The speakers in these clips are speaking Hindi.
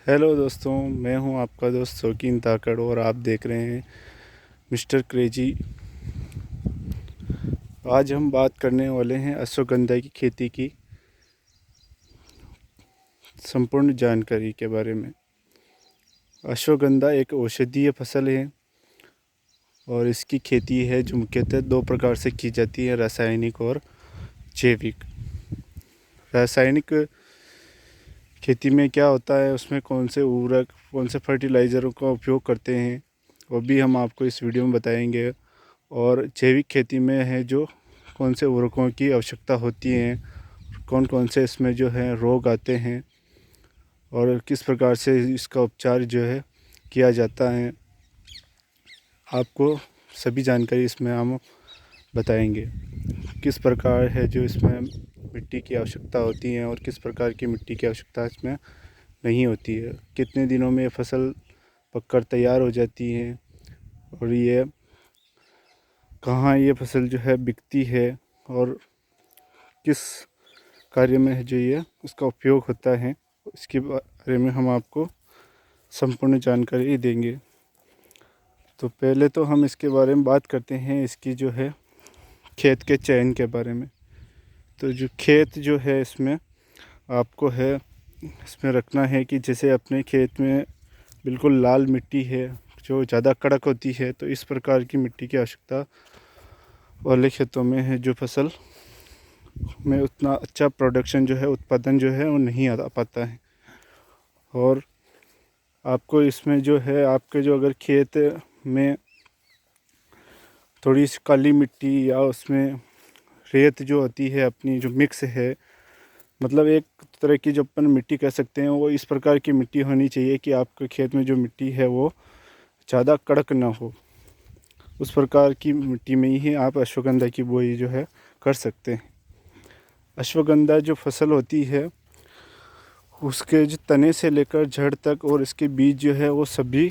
हेलो दोस्तों, मैं हूं आपका दोस्त शौकीन ताकड़ और आप देख रहे हैं मिस्टर क्रेजी। आज हम बात करने वाले हैं अश्वगंधा की खेती की संपूर्ण जानकारी के बारे में। अश्वगंधा एक औषधीय फसल है और इसकी खेती है जो मुख्यतः दो प्रकार से की जाती है, रासायनिक और जैविक। रासायनिक खेती में क्या होता है, उसमें कौन से उर्वरक, कौन से फर्टिलाइज़रों का उपयोग करते हैं, वो भी हम आपको इस वीडियो में बताएंगे। और जैविक खेती में है जो कौन से उर्वरकों की आवश्यकता होती है, कौन कौन से इसमें जो है रोग आते हैं और किस प्रकार से इसका उपचार जो है किया जाता है, आपको सभी जानकारी इसमें हम बताएंगे। किस प्रकार है जो इसमें मिट्टी की आवश्यकता होती है और किस प्रकार की मिट्टी की आवश्यकता इसमें नहीं होती है, कितने दिनों में फसल पककर तैयार हो जाती है और ये कहाँ ये फसल जो है बिकती है और किस कार्य में है जो ये उसका उपयोग होता है, इसके बारे में हम आपको संपूर्ण जानकारी देंगे। तो पहले तो हम इसके बारे में बात करते हैं, इसकी जो है खेत के चयन के बारे में। तो जो खेत जो है इसमें आपको है इसमें रखना है कि जैसे अपने खेत में बिल्कुल लाल मिट्टी है जो ज़्यादा कड़क होती है, तो इस प्रकार की मिट्टी की आवश्यकता वाले खेतों में है जो फसल में उतना अच्छा प्रोडक्शन जो है, उत्पादन जो है वो नहीं आ पाता है। और आपको इसमें जो है आपके जो अगर खेत में थोड़ी सी काली मिट्टी या उसमें रेत जो होती है अपनी जो मिक्स है, मतलब एक तरह की जो अपन मिट्टी कह सकते हैं, वो इस प्रकार की मिट्टी होनी चाहिए कि आपके खेत में जो मिट्टी है वो ज़्यादा कड़क ना हो। उस प्रकार की मिट्टी में ही आप अश्वगंधा की बुआई जो है कर सकते हैं। अश्वगंधा जो फसल होती है उसके जो तने से लेकर जड़ तक और इसके बीज जो है वो सभी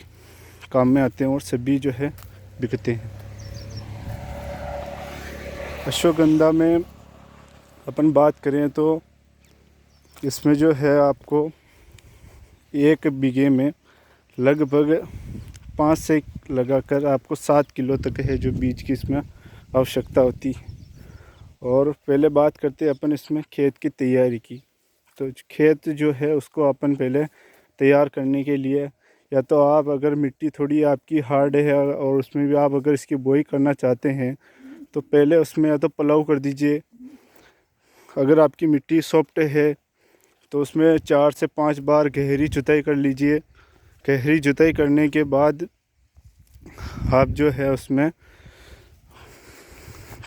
काम में आते हैं और सभी जो है बिकते हैं। अश्वगंधा में अपन बात करें तो इसमें जो है आपको एक बीघे में लगभग 5 से लगाकर आपको 7 किलो तक है जो बीज की इसमें आवश्यकता होती है। और पहले बात करते हैं अपन इसमें खेत की तैयारी की। तो खेत जो है उसको अपन पहले तैयार करने के लिए, या तो आप अगर मिट्टी थोड़ी आपकी हार्ड है और उसमें भी आप अगर इसकी बोई करना चाहते हैं तो पहले उसमें या तो पलाव कर दीजिए। अगर आपकी मिट्टी सॉफ्ट है तो उसमें 4 से 5 बार गहरी जुताई कर लीजिए। गहरी जुताई करने के बाद आप जो है उसमें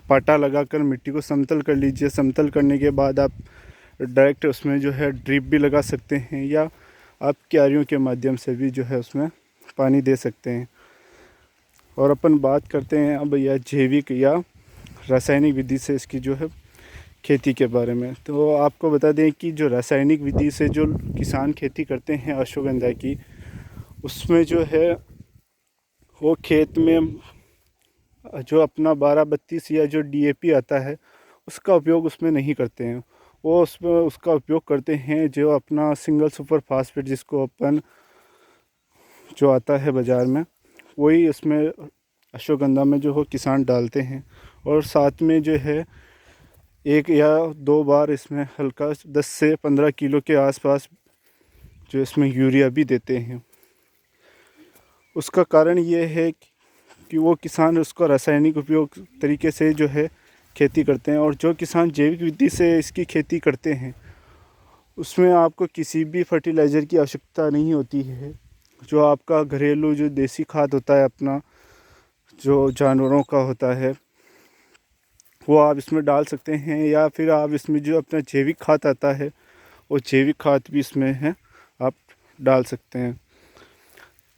पाटा लगाकर मिट्टी को समतल कर लीजिए। समतल करने के बाद आप डायरेक्ट उसमें जो है ड्रिप भी लगा सकते हैं या आप क्यारियों के माध्यम से भी जो है उसमें पानी दे सकते हैं। और अपन बात करते हैं अब या जैविक या रासायनिक विधि से इसकी जो है खेती के बारे में। तो आपको बता दें कि जो रासायनिक विधि से जो किसान खेती करते हैं अश्वगंधा की, उसमें जो है वो खेत में जो अपना 12-32 या जो डीएपी आता है उसका उपयोग उसमें नहीं करते हैं। वो उसमें उसका उपयोग करते हैं जो अपना सिंगल सुपर फास्फेट, जिसको अपन जो आता है बाज़ार में, वही इसमें अश्वगंधा में जो हो किसान डालते हैं। और साथ में जो है 1 या 2 बार इसमें हल्का 10 से 15 किलो के आसपास जो इसमें यूरिया भी देते हैं। उसका कारण ये है कि वो किसान उसका रासायनिक उपयोग तरीके से जो है खेती करते हैं, और जो किसान जैविक विधि से इसकी खेती करते हैं उसमें आपको किसी भी फर्टिलाइज़र की आवश्यकता नहीं होती है। जो आपका घरेलू जो देसी खाद होता है अपना, जो जानवरों का होता है, वो आप इसमें डाल सकते हैं, या फिर आप इसमें जो अपना जैविक खाद आता है वो जैविक खाद भी इसमें है आप डाल सकते हैं।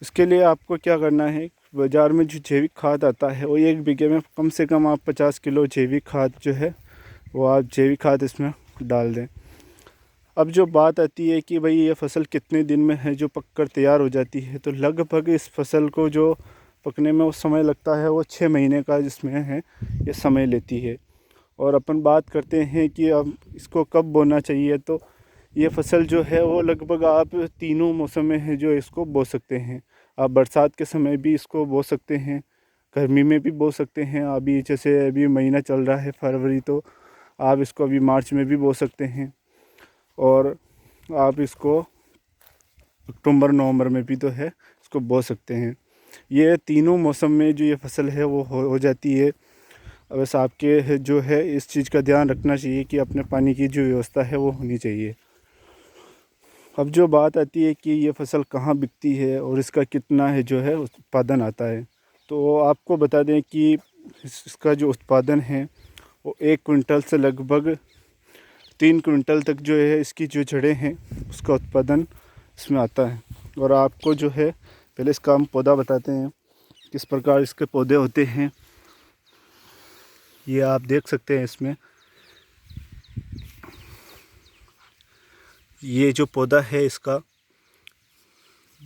इसके लिए आपको क्या करना है, बाज़ार में जो जैविक खाद आता है वो 1 बीघे में कम से कम आप 50 किलो जैविक खाद जो है वो आप जैविक खाद इसमें डाल दें। अब जो बात आती है कि भाई ये फसल कितने दिन में है जो पककर तैयार हो जाती है, तो लगभग इस फसल को जो पकने में वो समय लगता है वो 6 महीने का जिसमें है ये समय लेती है। और अपन बात करते हैं कि अब इसको कब बोना चाहिए, तो ये फसल जो है वो लगभग आप तीनों मौसम में है जो इसको बो सकते हैं। आप बरसात के समय भी इसको बो सकते हैं, गर्मी में भी बो सकते हैं। अभी जैसे अभी महीना चल रहा है फरवरी, तो आप इसको अभी मार्च में भी बो सकते हैं, और आप इसको अक्टूबर नवंबर में भी तो है इसको बो सकते हैं। ये तीनों मौसम में जो ये फसल है वो हो जाती है। बस आपके जो है इस चीज़ का ध्यान रखना चाहिए कि अपने पानी की जो व्यवस्था है वो होनी चाहिए। अब जो बात आती है कि ये फसल कहाँ बिकती है और इसका कितना है जो है उत्पादन आता है, तो आपको बता दें कि इसका जो उत्पादन है वो 1 कुंटल से लगभग 3 कुंटल तक जो है इसकी जो जड़ें हैं उसका उत्पादन इसमें आता है। और आपको जो है पहले इसका हम पौधा बताते हैं, किस प्रकार इसके पौधे होते हैं। ये आप देख सकते हैं इसमें, ये जो पौधा है इसका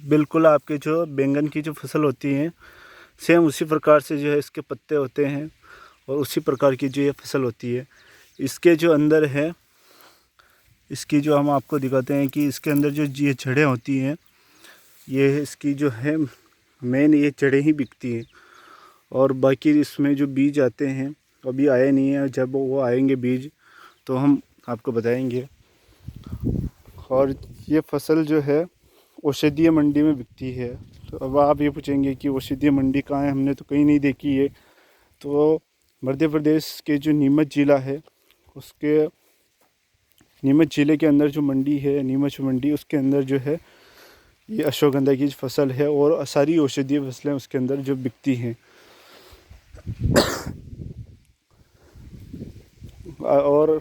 बिल्कुल आपके जो बैंगन की जो फसल होती है सेम उसी प्रकार से जो है इसके पत्ते होते हैं, और उसी प्रकार की जो ये फसल होती है। इसके जो अंदर है, इसकी जो हम आपको दिखाते हैं कि इसके अंदर जो ये जड़ें होती हैं, ये इसकी जो है मेन ये जड़ें ही बिकती हैं। और बाकी इसमें जो बीज आते हैं अभी आए नहीं है, जब वो आएंगे बीज तो हम आपको बताएंगे। और ये फसल जो है औषधीय मंडी में बिकती है। तो अब आप ये पूछेंगे कि औषधीय मंडी कहाँ है, हमने तो कहीं नहीं देखी है। तो मध्य प्रदेश के जो नीमच ज़िला है, उसके नीमच ज़िले के अंदर जो मंडी है नीमच मंडी, उसके अंदर जो है ये अश्वगंधा की फसल है और सारी औषधीय फसलें उसके अंदर जो बिकती हैं। और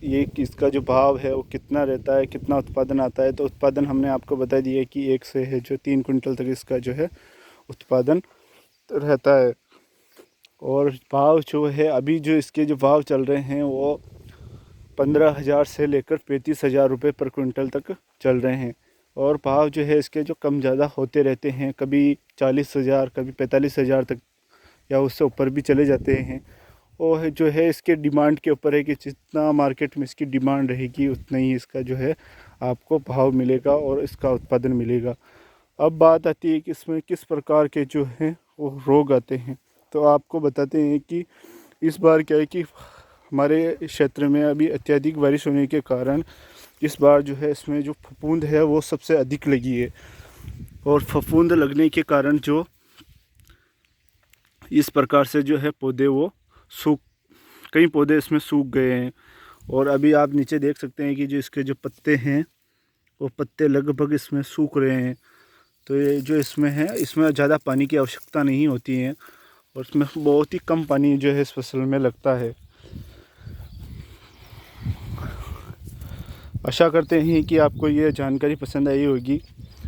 ये इसका जो भाव है वो कितना रहता है, कितना उत्पादन आता है, तो उत्पादन हमने आपको बता दिया कि 1 से है जो 3 कुंटल तक इसका जो है उत्पादन रहता है। और भाव जो है अभी जो इसके जो भाव चल रहे हैं वो 15,000 से लेकर 35,000 रुपये पर कुंटल तक चल रहे हैं। और भाव जो है इसके जो कम ज़्यादा होते रहते हैं, कभी 40,000 कभी 45,000 तक या उससे ऊपर भी चले जाते हैं। और जो है इसके डिमांड के ऊपर है कि जितना मार्केट में इसकी डिमांड रहेगी उतना ही इसका जो है आपको भाव मिलेगा और इसका उत्पादन मिलेगा। अब बात आती है कि इसमें किस प्रकार के जो हैं वो रोग आते हैं। तो आपको बताते हैं कि इस बार क्या है कि हमारे क्षेत्र में अभी अत्यधिक बारिश होने के कारण इस बार जो है इसमें जो फफूंद है वो सबसे अधिक लगी है। और फफूंद लगने के कारण जो इस प्रकार से जो है पौधे वो कई पौधे इसमें सूख गए हैं। और अभी आप नीचे देख सकते हैं कि जो इसके जो पत्ते हैं वो पत्ते लगभग इसमें सूख रहे हैं। तो ये जो इसमें है, इसमें ज़्यादा पानी की आवश्यकता नहीं होती है और इसमें बहुत ही कम पानी जो है इस फसल में लगता है। आशा करते हैं कि आपको ये जानकारी पसंद आई होगी।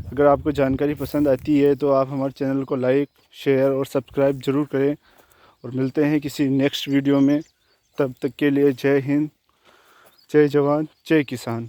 अगर आपको जानकारी पसंद आती है तो आप हमारे चैनल को लाइक, शेयर और सब्सक्राइब ज़रूर करें। और मिलते हैं किसी नेक्स्ट वीडियो में। तब तक के लिए जय हिंद, जय जवान, जय किसान।